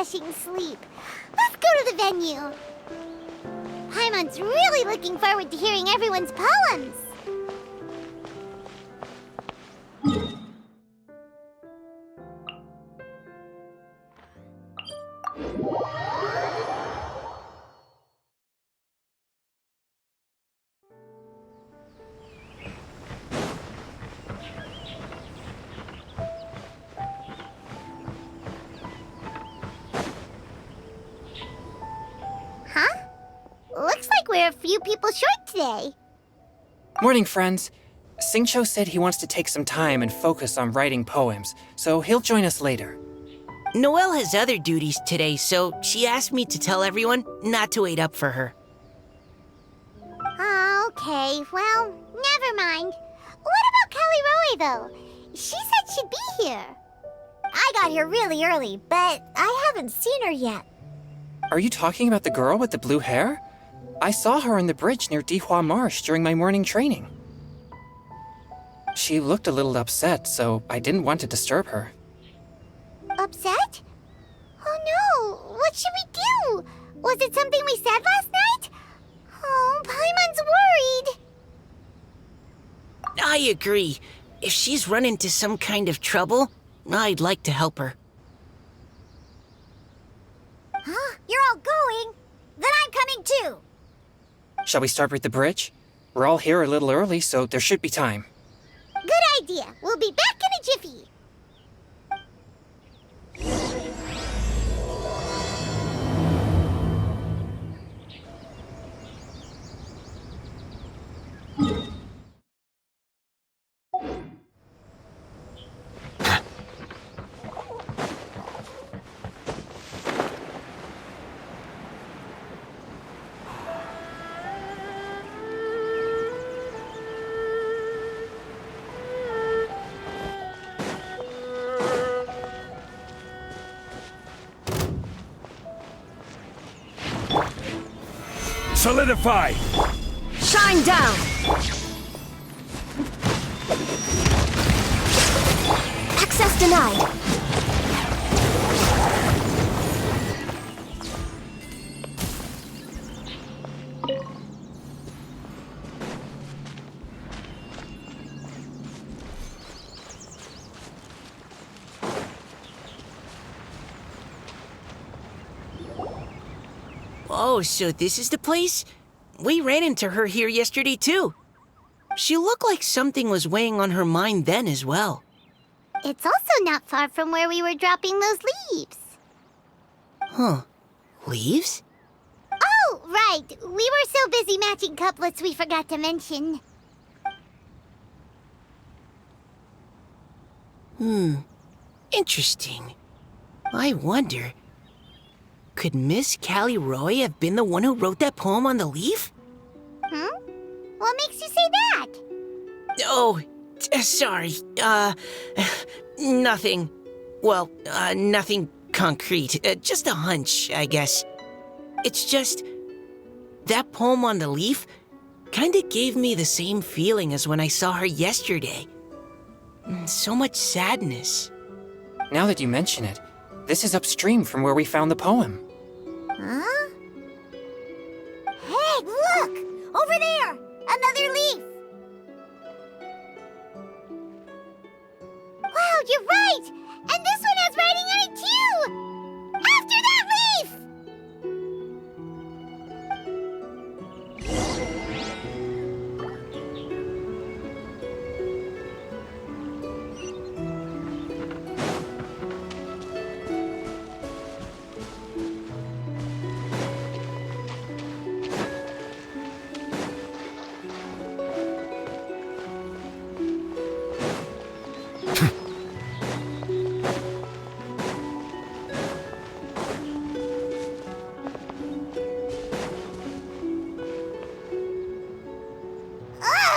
refreshing sleep. Let's go to the venue. Paimon's really looking forward to hearing everyone's poems. Huh? Looks like we're a few people short today. Morning, friends. Singcho said he wants to take some time and focus on writing poems, so he'll join us later. Noelle has other duties today, so she asked me to tell everyone not to wait up for her. Oh, okay. Well, never mind. What about Kelly Roy, though? She said she'd be here. I got here really early, but I haven't seen her yet. Are you talking about the girl with the blue hair? I saw her on the bridge near Dihua Marsh during my morning training. She looked a little upset, so I didn't want to disturb her. Upset? Oh no! What should we do? Was it something we said last night? Oh, Paimon's worried. I agree. If she's run into some kind of trouble, I'd like to help her. Huh? You're all going? Then I'm coming too. Shall we start with the bridge? We're all here a little early, so there should be time. Good idea. We'll be back in a jiffy. Solidify! Shine down! Access denied. Oh, so this is the place? We ran into her here yesterday, too. She looked like something was weighing on her mind then as well. It's also not far from where we were dropping those leaves. Huh. Leaves? Oh, right. We were so busy matching couplets we forgot to mention. Interesting. I wonder, could Miss Callie Roy have been the one who wrote that poem on the leaf? Hmm? What makes you say that? Oh, sorry. Nothing. Well, nothing concrete. Just a hunch, I guess. It's just, that poem on the leaf kinda gave me the same feeling as when I saw her yesterday. So much sadness. Now that you mention it, this is upstream from where we found the poem. Huh? Hey, look! Over there! Another leaf! Wow, you're right! And this one has writing on it too! After that leaf!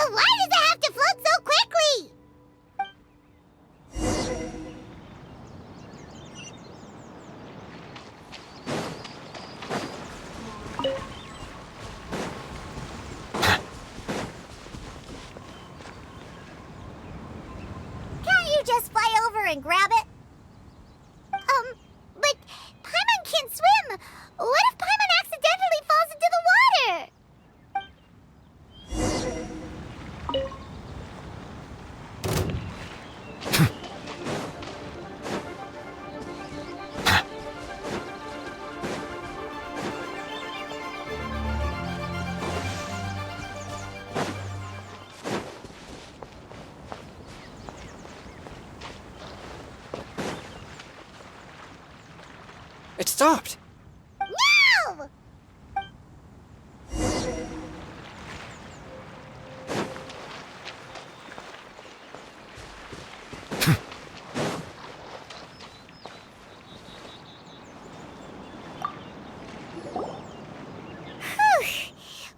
Why does it have to float so quickly? Can't you just fly over and grab it? But Paimon It stopped. No!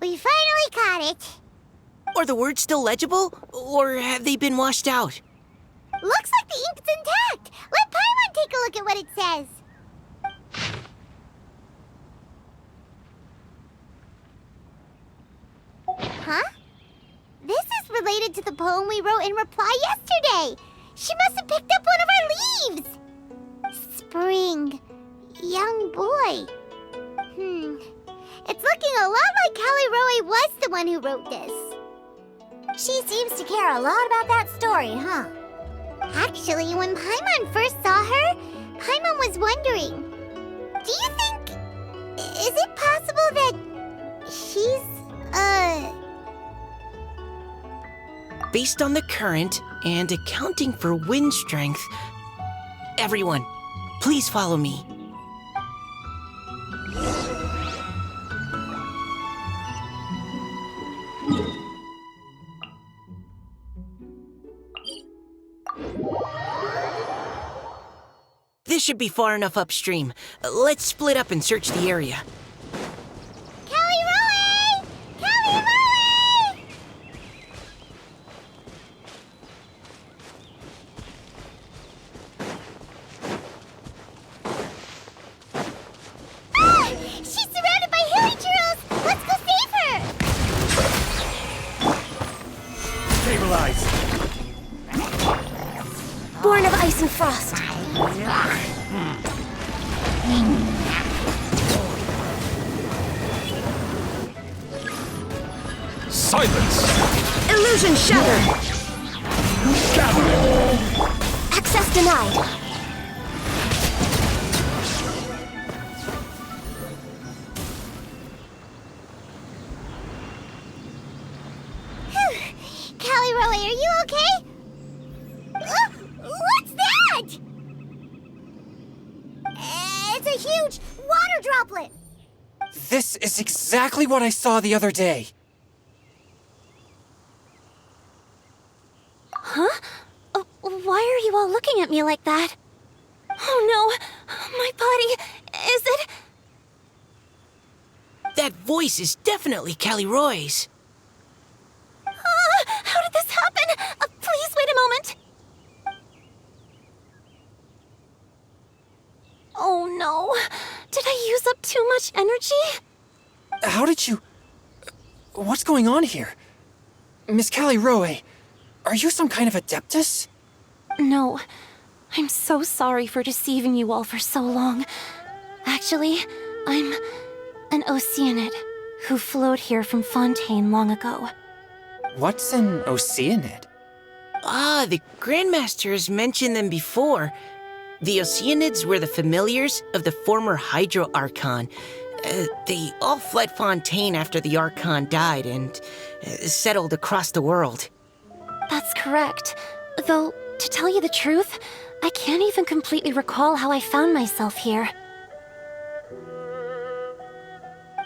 We finally caught it. Are the words still legible, or have they been washed out? Looks like the ink's intact. Let Paimon take a look at what it says. Huh? This is related to the poem we wrote in reply yesterday. She must have picked up one of our leaves. Spring. Young boy. It's looking a lot like Callie Roe was the one who wrote this. She seems to care a lot about that story, huh? Actually, when Paimon first saw her, Paimon was wondering, do you think... is it possible that she's, Based on the current and accounting for wind strength, everyone, please follow me. This should be far enough upstream. Let's split up and search the area. Callie Roe! Callie Roe! Ah! She's surrounded by hilly churros! Let's go save her! Stabilize. Born of ice and frost. Silence! Illusion shattered. Gather! Access denied. Callie Roe, are you okay? What's that? It's a huge water droplet. This is exactly what I saw the other day. Huh? Why are you all looking at me like that? Oh no! My body... is it... That voice is definitely Callie Roy's. How did this happen? Please wait a moment. Oh no. Did I use up too much energy? How did you... What's going on here? Miss Callie Roe, are you some kind of adeptus? No. I'm so sorry for deceiving you all for so long. Actually, I'm an Oceanid who flowed here from Fontaine long ago. What's an Oceanid? Ah, the Grandmaster has mentioned them before. The Oceanids were the familiars of the former Hydro Archon. They all fled Fontaine after the Archon died and settled across the world. That's correct. Though, to tell you the truth, I can't even completely recall how I found myself here.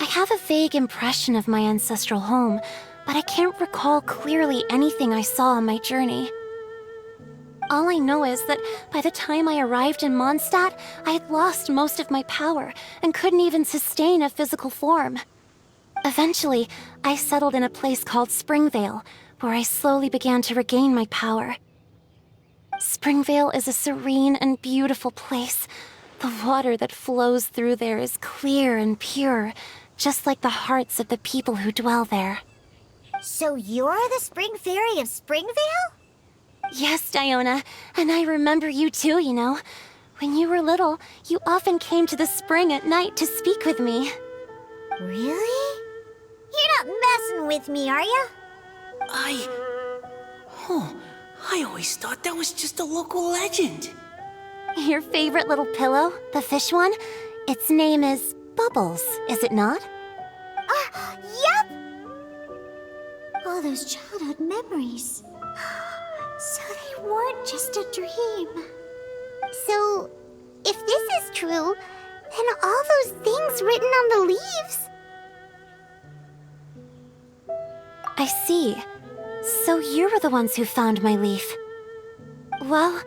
I have a vague impression of my ancestral home, but I can't recall clearly anything I saw on my journey. All I know is that by the time I arrived in Mondstadt, I had lost most of my power and couldn't even sustain a physical form. Eventually, I settled in a place called Springvale, where I slowly began to regain my power. Springvale is a serene and beautiful place. The water that flows through there is clear and pure, just like the hearts of the people who dwell there. So you're the Spring Fairy of Springvale? Yes, Diona, and I remember you too, you know. When you were little, you often came to the spring at night to speak with me. Really? You're not messing with me, are you? I always thought that was just a local legend. Your favorite little pillow, the fish one? Its name is Bubbles, is it not? Yup! All those childhood memories. So they weren't just a dream. So, if this is true, And all those things written on the leaves. I see. So you were the ones who found my leaf. Well,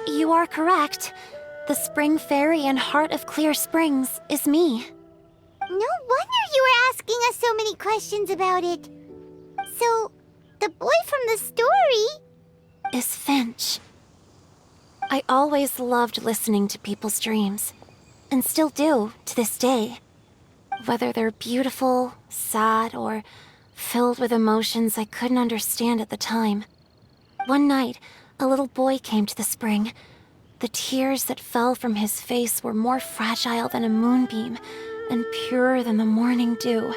you are correct. The Spring Fairy and Heart of Clear Springs is me. No wonder you were asking us so many questions about it. So, the boy from the story Is Finch. I always loved listening to people's dreams, and still do to this day. Whether they're beautiful, sad, or filled with emotions I couldn't understand at the time. One night, a little boy came to the spring. The tears that fell from his face were more fragile than a moonbeam and purer than the morning dew.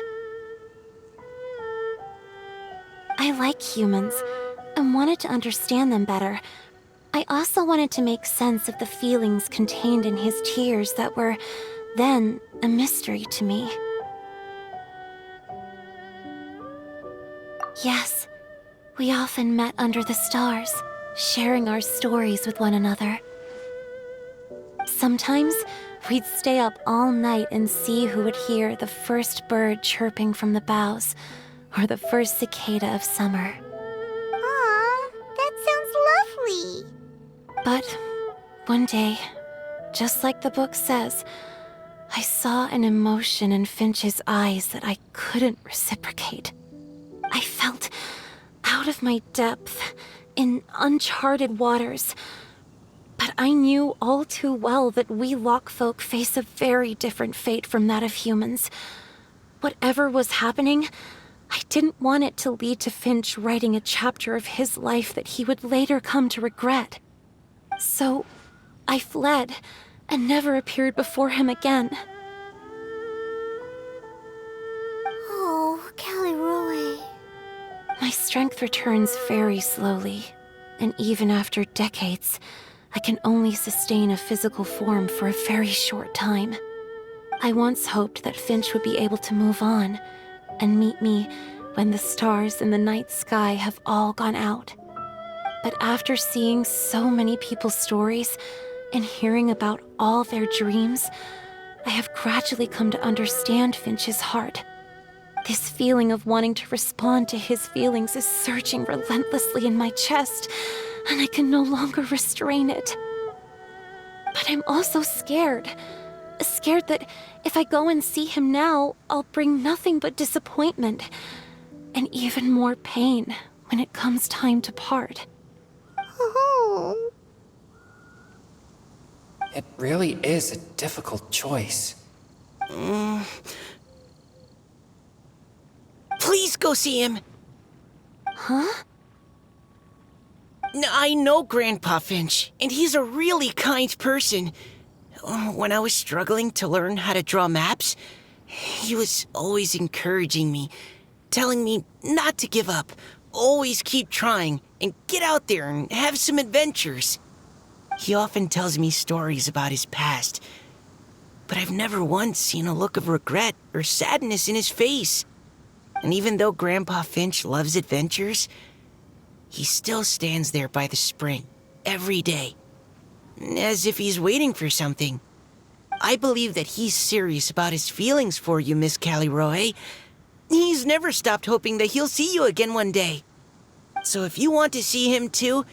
I like humans and wanted to understand them better. I also wanted to make sense of the feelings contained in his tears that were then a mystery to me. Yes, we often met under the stars, sharing our stories with one another. Sometimes we'd stay up all night and see who would hear the first bird chirping from the boughs or the first cicada of summer. Aw, that sounds lovely. But one day, just like the book says, I saw an emotion in Finch's eyes that I couldn't reciprocate. I felt out of my depth, in uncharted waters. But I knew all too well that we Lockfolk face a very different fate from that of humans. Whatever was happening, I didn't want it to lead to Finch writing a chapter of his life that he would later come to regret. So, I fled and never appeared before him again. Oh, Callie. My strength returns very slowly, and even after decades, I can only sustain a physical form for a very short time. I once hoped that Finch would be able to move on and meet me when the stars in the night sky have all gone out. But after seeing so many people's stories and hearing about all their dreams, I have gradually come to understand Finch's heart. This feeling of wanting to respond to his feelings is surging relentlessly in my chest, and I can no longer restrain it. But I'm also scared. Scared that if I go and see him now, I'll bring nothing but disappointment and even more pain when it comes time to part. Oh. It really is a difficult choice. Please go see him. Huh? I know Grandpa Finch, and he's a really kind person. When I was struggling to learn how to draw maps, he was always encouraging me, telling me not to give up, always keep trying, and get out there and have some adventures. He often tells me stories about his past, but I've never once seen a look of regret or sadness in his face. And even though Grandpa Finch loves adventures, he still stands there by the spring every day, as if he's waiting for something. I believe that he's serious about his feelings for you, Miss Callie. He's never stopped hoping that he'll see you again one day. So if you want to see him too,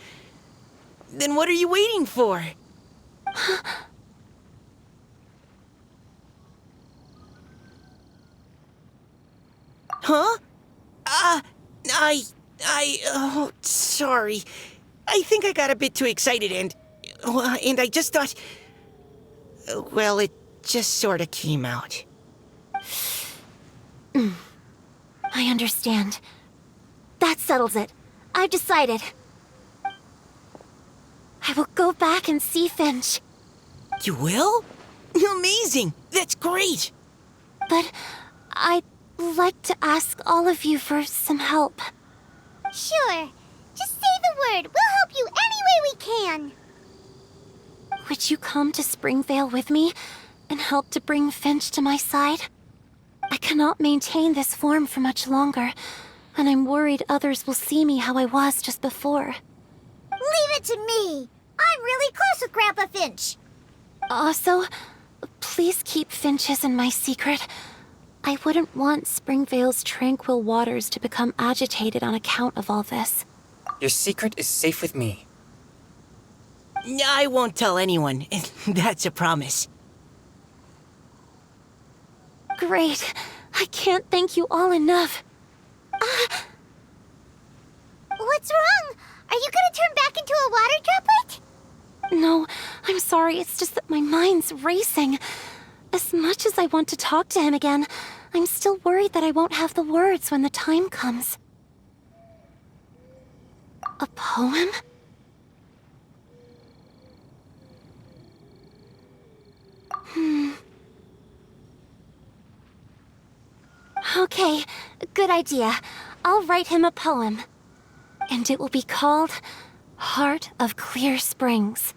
then what are you waiting for? Huh? Oh, sorry. I think I got a bit too excited and I just thought, well, it just sort of came out. I understand. That settles it. I've decided. I will go back and see Finch. You will? Amazing! That's great! But I'd like to ask all of you for some help. Sure. Just say the word. We'll help you any way we can. Would you come to Springvale with me and help to bring Finch to my side? I cannot maintain this form for much longer, and I'm worried others will see me how I was just before. Leave it to me. I'm really close with Grandpa Finch. Also, Please keep Finch's and my secret. I wouldn't want Springvale's tranquil waters to become agitated on account of all this. Your secret is safe with me. I won't tell anyone. That's a promise. Great. I can't thank you all enough. What's wrong? Are you gonna turn back into a water droplet? No, I'm sorry. It's just that my mind's racing. As much as I want to talk to him again, I'm still worried that I won't have the words when the time comes. A poem? Okay, good idea. I'll write him a poem. And it will be called Heart of Clear Springs.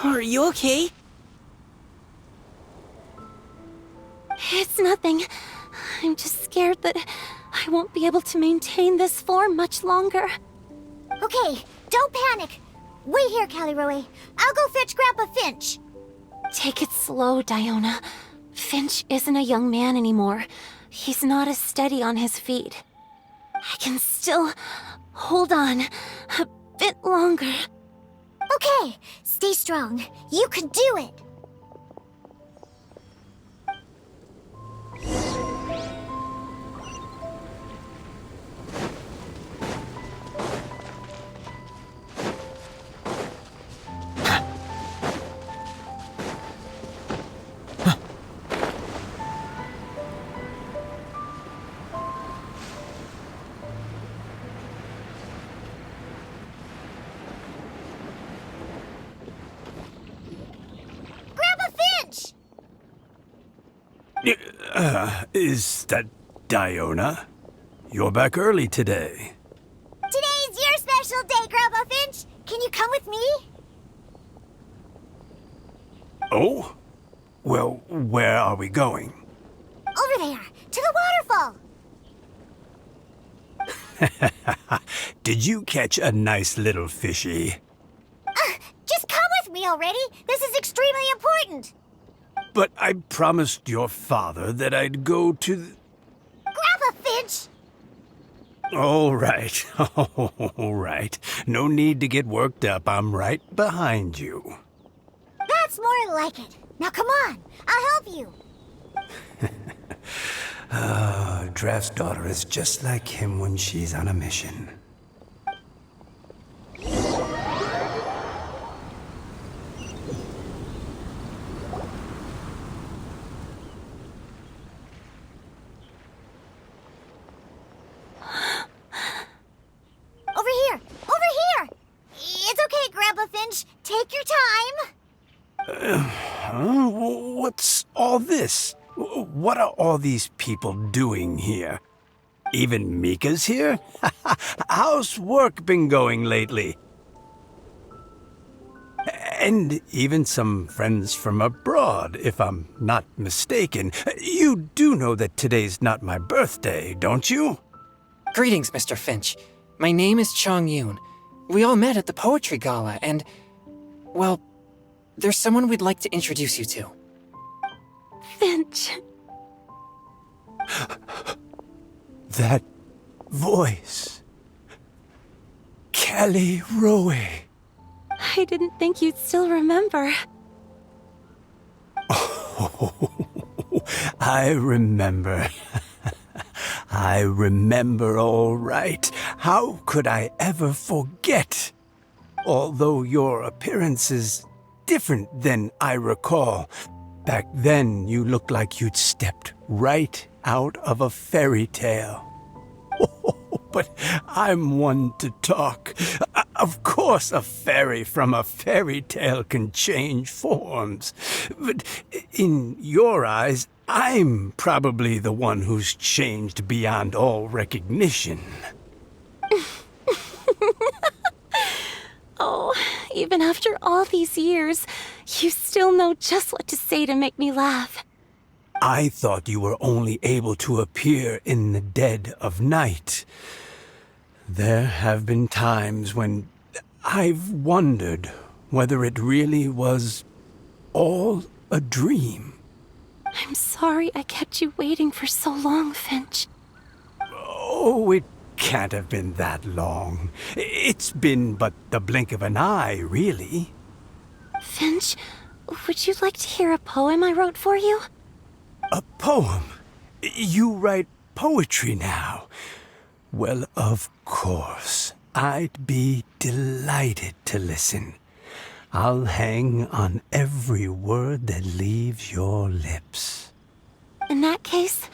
Are you okay? It's nothing. I'm just scared that I won't be able to maintain this form much longer. Okay, don't panic. Wait here, Caliroe. I'll go fetch Grandpa Finch. Take it slow, Diona. Finch isn't a young man anymore. He's not as steady on his feet. I can still hold on a bit longer. Okay, stay strong. You can do it. Is that Diona? You're back early today. Today's your special day, Grandpa Finch. Can you come with me? Oh? Well, where are we going? Over there, to the waterfall. Did you catch a nice little fishy? Just come with me already. This is extremely important. But I promised your father that I'd go to the... Grandpa Finch! All right, all right. No need to get worked up. I'm right behind you. That's more like it. Now come on, I'll help you. Draft's daughter is just like him when she's on a mission. Over here! Over here! It's okay, Grandpa Finch. Take your time. What's all this? What are all these people doing here? Even Mika's here? How's work been going lately? And even some friends from abroad, if I'm not mistaken. You do know that today's not my birthday, don't you? Greetings, Mr. Finch. My name is Chong Yoon. We all met at the poetry gala, and, well, there's someone we'd like to introduce you to. Finch. That voice. Callie Rowe. I didn't think you'd still remember. I remember. I remember all right. How could I ever forget? Although your appearance is different than I recall. Back then, you looked like you'd stepped right out of a fairy tale. Oh, but I'm one to talk. Of course, a fairy from a fairy tale can change forms. But in your eyes, I'm probably the one who's changed beyond all recognition. Oh, even after all these years, you still know just what to say to make me laugh. I thought you were only able to appear in the dead of night. There have been times when I've wondered whether it really was all a dream. I'm sorry I kept you waiting for so long, Finch. Oh, it can't have been that long. It's been but the blink of an eye, really. Finch, would you like to hear a poem I wrote for you? A poem? You write poetry now? Well, of course. I'd be delighted to listen. I'll hang on every word that leaves your lips. In that case,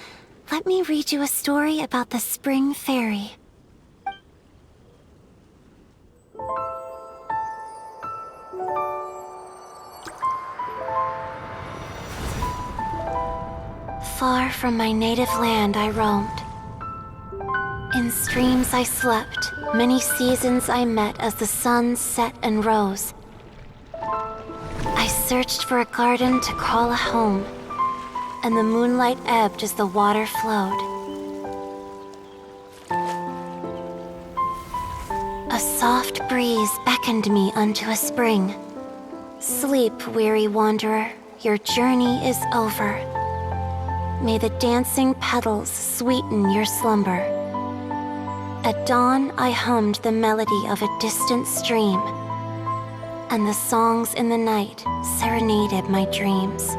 let me read you a story about the Spring Fairy. Far from my native land I roamed. In streams I slept, many seasons I met as the sun set and rose. I searched for a garden to call a home, and the moonlight ebbed as the water flowed. A soft breeze beckoned me unto a spring. Sleep, weary wanderer, your journey is over. May the dancing petals sweeten your slumber. At dawn, I hummed the melody of a distant stream, and the songs in the night serenaded my dreams.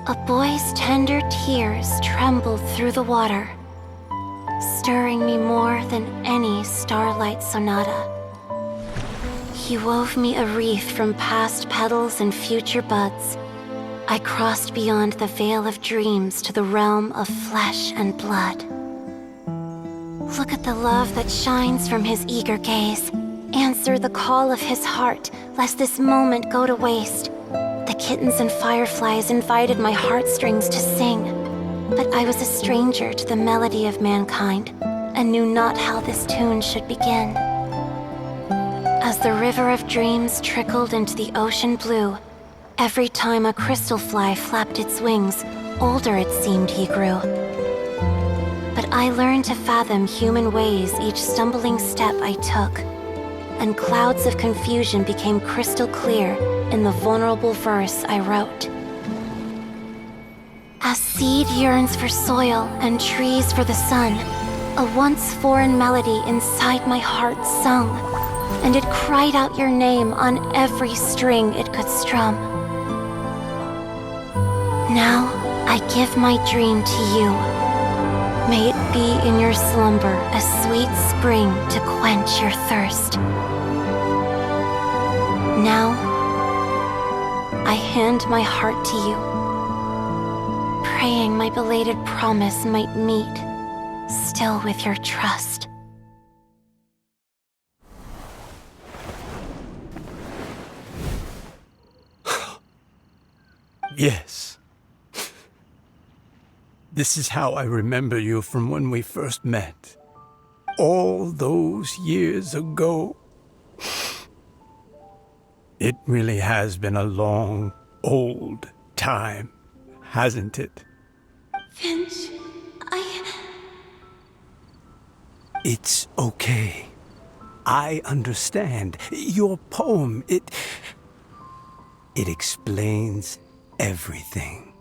A boy's tender tears trembled through the water, stirring me more than any starlight sonata. He wove me a wreath from past petals and future buds. I crossed beyond the veil of dreams to the realm of flesh and blood. Look at the love that shines from his eager gaze. Answer the call of his heart, lest this moment go to waste. The kittens and fireflies invited my heartstrings to sing, but I was a stranger to the melody of mankind, and knew not how this tune should begin. As the river of dreams trickled into the ocean blue, every time a crystal fly flapped its wings, older it seemed he grew. But I learned to fathom human ways each stumbling step I took, and clouds of confusion became crystal clear in the vulnerable verse I wrote. As seed yearns for soil and trees for the sun, a once foreign melody inside my heart sung, and it cried out your name on every string it could strum. Now I give my dream to you. May it be in your slumber a sweet spring to quench your thirst. Now, I hand my heart to you, praying my belated promise might meet, still with your trust. Yes. This is how I remember you from when we first met. All those years ago. It really has been a long, old time, hasn't it? Finch, It's okay. I understand. Your poem, it explains everything.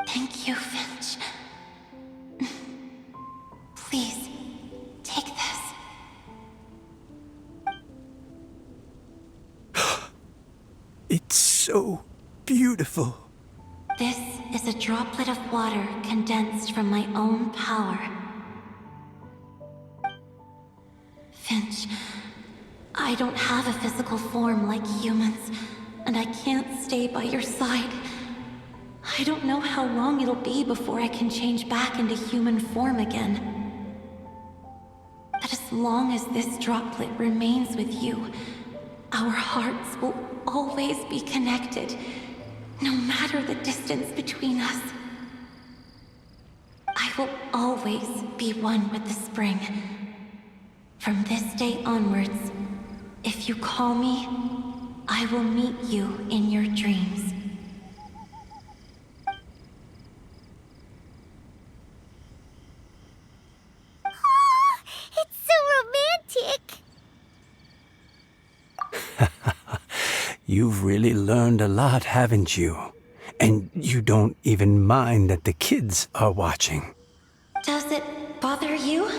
Thank you, Finch. Please, take this. It's so beautiful. This is a droplet of water condensed from my own power. Finch, I don't have a physical form like humans, and I can't stay by your side. I don't know how long it'll be before I can change back into human form again. But as long as this droplet remains with you, our hearts will always be connected, no matter the distance between us. I will always be one with the spring. From this day onwards, if you call me, I will meet you in your dreams. Oh, it's so romantic. You've really learned a lot, haven't you? And you don't even mind that the kids are watching. Does it bother you?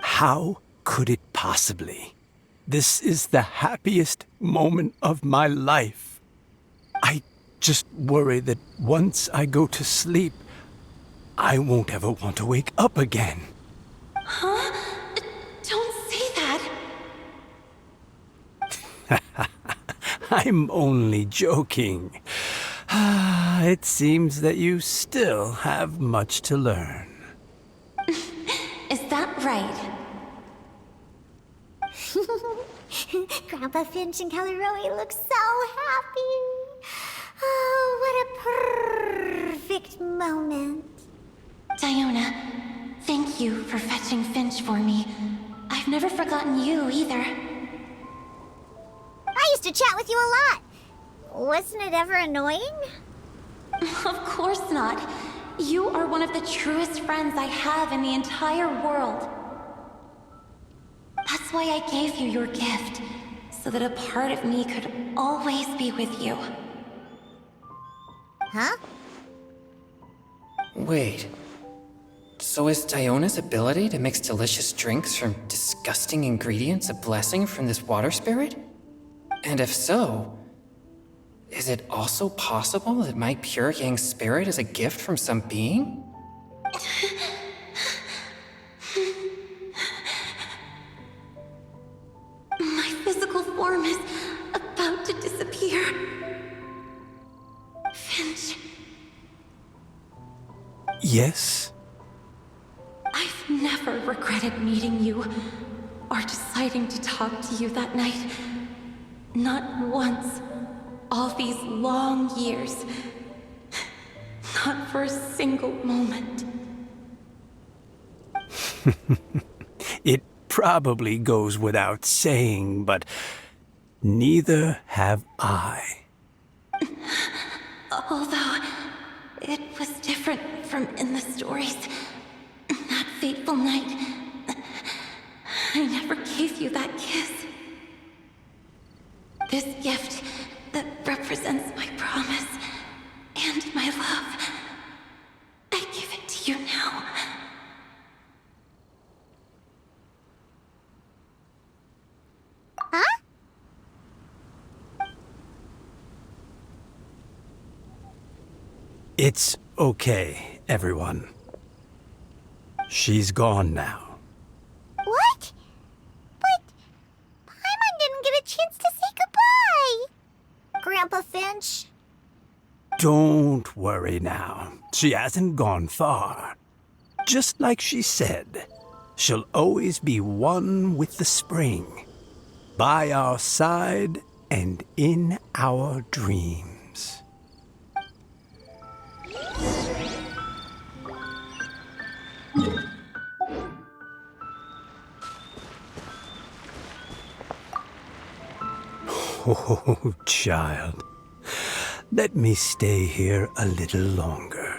How could it possibly? This is the happiest moment of my life. I just worry that once I go to sleep, I won't ever want to wake up again. Huh? Don't say that. I'm only joking. It seems that you still have much to learn. Is that right? Grandpa Finch and Kelleroy look so happy. Oh, what a perfect moment. Diona, thank you for fetching Finch for me. I've never forgotten you either. I used to chat with you a lot. Wasn't it ever annoying? Of course not. You are one of the truest friends I have in the entire world. That's why I gave you your gift, so that a part of me could always be with you. Huh? Wait. So is Diona's ability to mix delicious drinks from disgusting ingredients a blessing from this water spirit? And if so, is it also possible that my pure yang spirit is a gift from some being? My physical form is about to disappear. Finch, Yes? I've never regretted meeting you or deciding to talk to you that night. Not once. All these long years. Not for a single moment. It probably goes without saying, but neither have I. Although, it was different from in the stories. That fateful night, I never gave you that kiss. This gift that represents my promise and my love, I give it to you now. Huh? It's okay, everyone. She's gone now. What? But Paimon didn't get a chance to say goodbye. Grandpa Finch? Don't worry now. She hasn't gone far. Just like she said, she'll always be one with the spring, by our side and in our dreams. Oh, child. Let me stay here a little longer.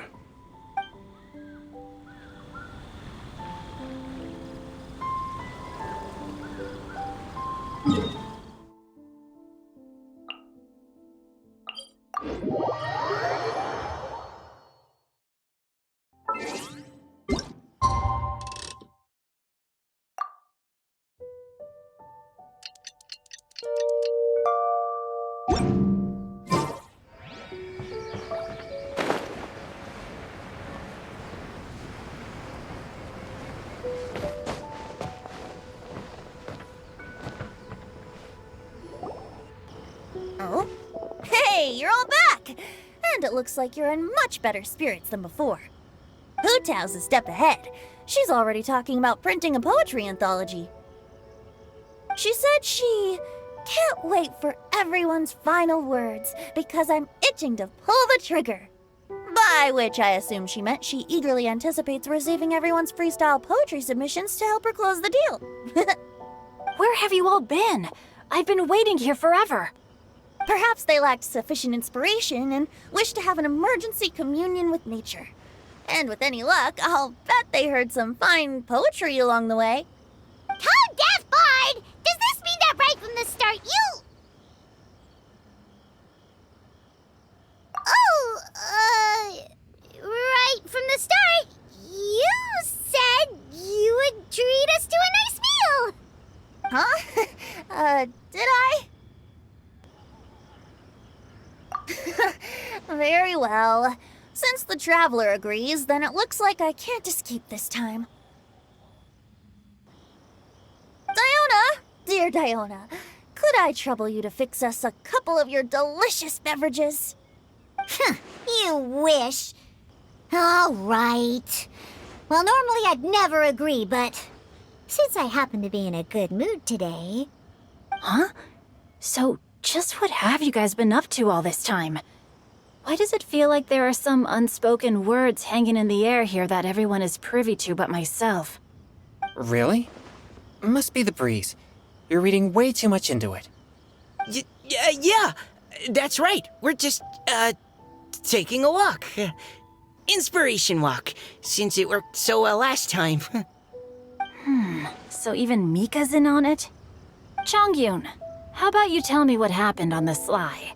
Oh? Hey, you're all back! And it looks like you're in much better spirits than before. Hu Tao's a step ahead. She's already talking about printing a poetry anthology. She said she can't wait for everyone's final words because I'm itching to pull the trigger. By which I assume she meant she eagerly anticipates receiving everyone's freestyle poetry submissions to help her close the deal. Where have you all been? I've been waiting here forever. Perhaps they lacked sufficient inspiration and wished to have an emergency communion with nature. And with any luck, I'll bet they heard some fine poetry along the way. Code Death Bard! Does this mean that right from the start you... Oh, right from the start, you said you would treat us to a nice meal! Huh? Did I? Very well. Since the Traveler agrees, then it looks like I can't escape this time. Diona! Dear Diona, could I trouble you to fix us a couple of your delicious beverages? You wish. All right. Well, normally I'd never agree, but since I happen to be in a good mood today... Huh? So, just what have you guys been up to all this time? Why does it feel like there are some unspoken words hanging in the air here that everyone is privy to but myself? Really? Must be the breeze. You're reading way too much into it. Yeah, that's right. We're just, taking a walk. Inspiration walk, since it worked so well last time. So even Mika's in on it? Chongyun, how about you tell me what happened on the sly?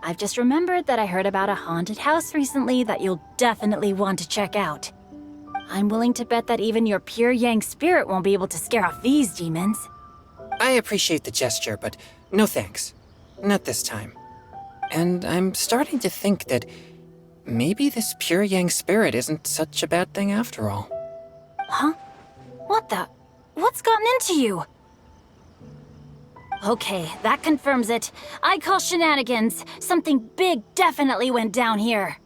I've just remembered that I heard about a haunted house recently that you'll definitely want to check out. I'm willing to bet that even your pure Yang spirit won't be able to scare off these demons. I appreciate the gesture, but no thanks. Not this time. And I'm starting to think that maybe this pure Yang spirit isn't such a bad thing after all. Huh? What the? What's gotten into you? Okay, that confirms it. I call shenanigans. Something big definitely went down here.